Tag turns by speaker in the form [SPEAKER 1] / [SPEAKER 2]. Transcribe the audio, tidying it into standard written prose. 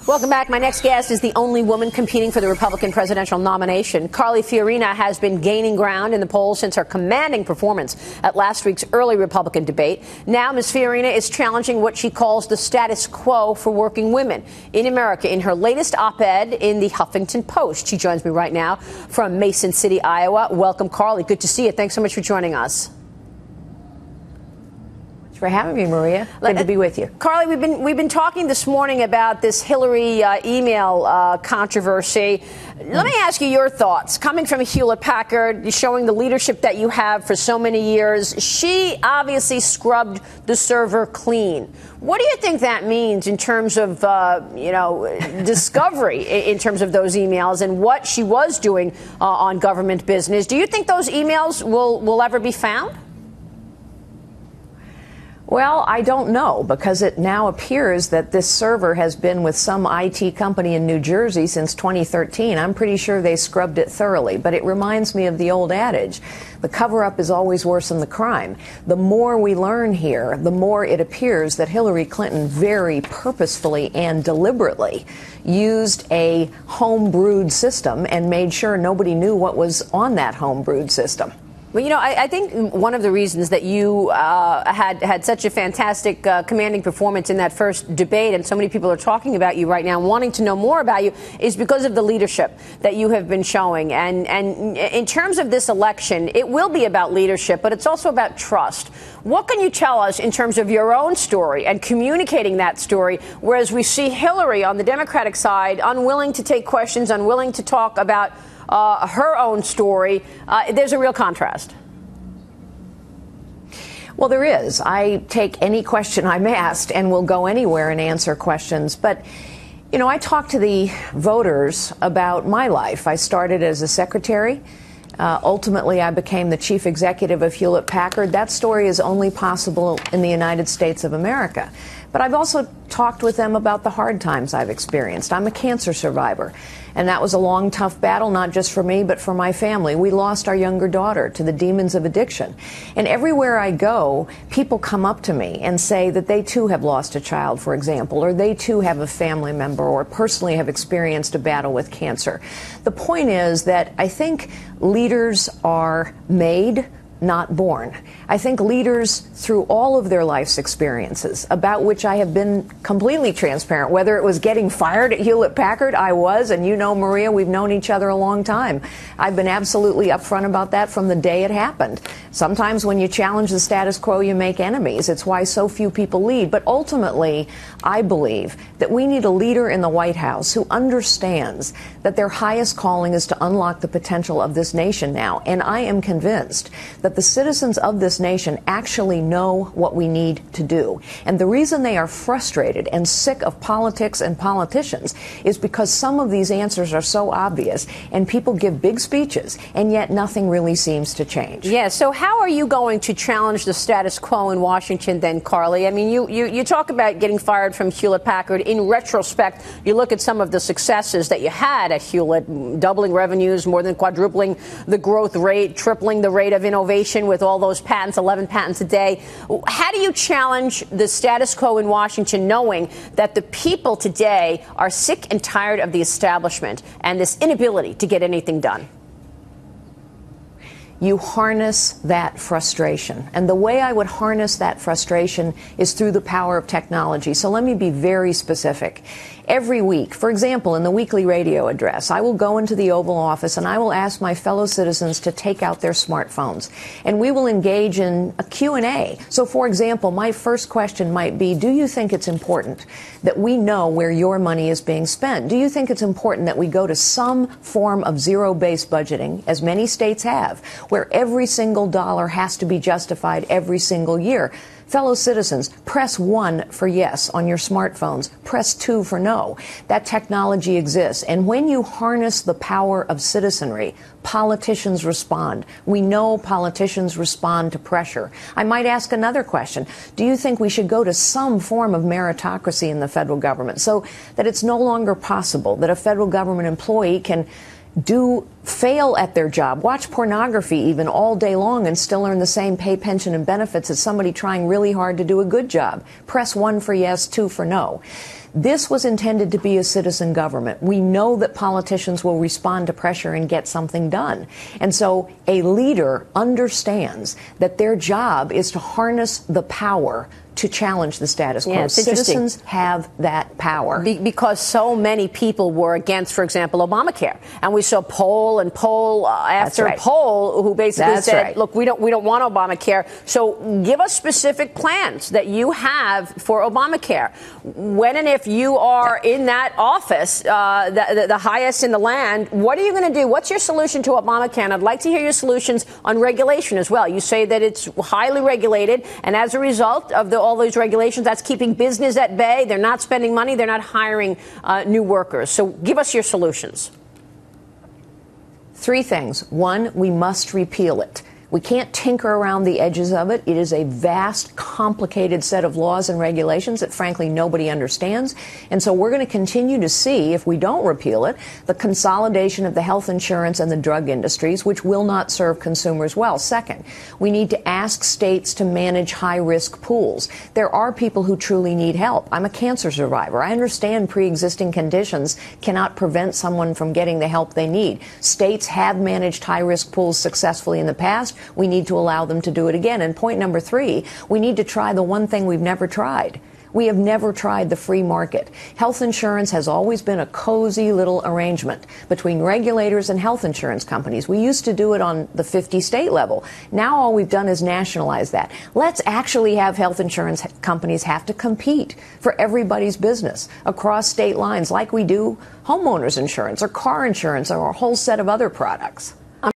[SPEAKER 1] Welcome back. My next guest is the only woman competing for the Republican presidential nomination. Carly Fiorina has been gaining ground in the polls since her commanding performance at last week's early Republican debate. Now, Ms. Fiorina is challenging what she calls the status quo for working women in America in her latest op-ed in the Huffington Post. She joins me right now from Mason City, Iowa. Welcome, Carly. Good to see you. Thanks so much for joining us.
[SPEAKER 2] For having me, Maria. Good to be with you.
[SPEAKER 1] Carly, we've been talking this morning about this Hillary email controversy. Let me ask you your thoughts. Coming from Hewlett-Packard, showing the leadership that you have for so many years, she obviously scrubbed the server clean. What do you think that means in terms of, discovery in terms of those emails and what she was doing on government business? Do you think those emails will ever be found?
[SPEAKER 2] Well, I don't know, because it now appears that this server has been with some IT company in New Jersey since 2013. I'm pretty sure they scrubbed it thoroughly, but it reminds me of the old adage, the cover-up is always worse than the crime. The more we learn here, the more it appears that Hillary Clinton very purposefully and deliberately used a home-brewed system and made sure nobody knew what was on that home-brewed system.
[SPEAKER 1] Well, I think one of the reasons that you had such a fantastic commanding performance in that first debate, and so many people are talking about you right now, wanting to know more about you, is because of the leadership that you have been showing. And in terms of this election, it will be about leadership, but it's also about trust. What can you tell us in terms of your own story and communicating that story, whereas we see Hillary on the Democratic side unwilling to take questions, unwilling to talk about her own story? There's a real contrast.
[SPEAKER 2] Well, there is. I take any question I'm asked and will go anywhere and answer questions. But, I talk to the voters about my life. I started as a secretary. Ultimately, I became the chief executive of Hewlett-Packard. That story is only possible in the United States of America. But I've also talked with them about the hard times I've experienced. I'm a cancer survivor, and that was a long, tough battle, not just for me, but for my family. We lost our younger daughter to the demons of addiction. And everywhere I go, people come up to me and say that they too have lost a child, for example, or they too have a family member or personally have experienced a battle with cancer. The point is that I think leaders are made, not born. I think leaders, through all of their life's experiences, about which I have been completely transparent, whether it was getting fired at Hewlett-Packard, I was, and Maria, we've known each other a long time. I've been absolutely upfront about that from the day it happened. Sometimes when you challenge the status quo, you make enemies. It's why so few people lead. But ultimately, I believe that we need a leader in the White House who understands that their highest calling is to unlock the potential of this nation now. And I am convinced that the citizens of this nation actually know what we need to do. And the reason they are frustrated and sick of politics and politicians is because some of these answers are so obvious and people give big speeches and yet nothing really seems to change.
[SPEAKER 1] Yeah, so how are you going to challenge the status quo in Washington then, Carly? I mean, you talk about getting fired from Hewlett-Packard. In retrospect, you look at some of the successes that you had at Hewlett, doubling revenues, more than quadrupling the growth rate, tripling the rate of innovation with all those patents, 11 patents a day. How do you challenge the status quo in Washington, knowing that the people today are sick and tired of the establishment and this inability to get anything done?
[SPEAKER 2] You harness that frustration. And the way I would harness that frustration is through the power of technology. So let me be very specific. Every week, for example, in the weekly radio address, I will go into the Oval Office and I will ask my fellow citizens to take out their smartphones. And we will engage in a Q&A. So, for example, my first question might be, do you think it's important that we know where your money is being spent? Do you think it's important that we go to some form of zero-based budgeting, as many states have, where every single dollar has to be justified every single year? Fellow citizens, press 1 for yes on your smartphones. Press 2 for no. That technology exists. And when you harness the power of citizenry, politicians respond. We know politicians respond to pressure. I might ask another question. Do you think we should go to some form of meritocracy in the federal government so that it's no longer possible that a federal government employee can do fail at their job, watch pornography even all day long and still earn the same pay, pension, and benefits as somebody trying really hard to do a good job. Press 1 for yes, 2 for no. This was intended to be a citizen government. We know that politicians will respond to pressure and get something done. And so a leader understands that their job is to harness the power to challenge the status quo. Citizens have that power.
[SPEAKER 1] Because so many people were against, for example, Obamacare. And we saw poll after poll who basically said, look, we don't want Obamacare. So give us specific plans that you have for Obamacare. When and if you are in that office, the highest in the land, what are you going to do? What's your solution to Obamacare? And I'd like to hear your solutions on regulation as well. You say that it's highly regulated, and as a result of all those regulations, that's keeping business at bay. They're not spending money. They're not hiring new workers. So give us your solutions.
[SPEAKER 2] 3 things. 1, we must repeal it. We can't tinker around the edges of it. It is a vast, complicated set of laws and regulations that, frankly, nobody understands. And so we're going to continue to see, if we don't repeal it, the consolidation of the health insurance and the drug industries, which will not serve consumers well. Second, we need to ask states to manage high-risk pools. There are people who truly need help. I'm a cancer survivor. I understand pre-existing conditions cannot prevent someone from getting the help they need. States have managed high-risk pools successfully in the past. We need to allow them to do it again. And point number 3, we need to try the one thing we've never tried. We have never tried the free market. Health insurance has always been a cozy little arrangement between regulators and health insurance companies. We used to do it on the 50-state level. Now all we've done is nationalize that. Let's actually have health insurance companies have to compete for everybody's business across state lines like we do homeowners insurance or car insurance or a whole set of other products.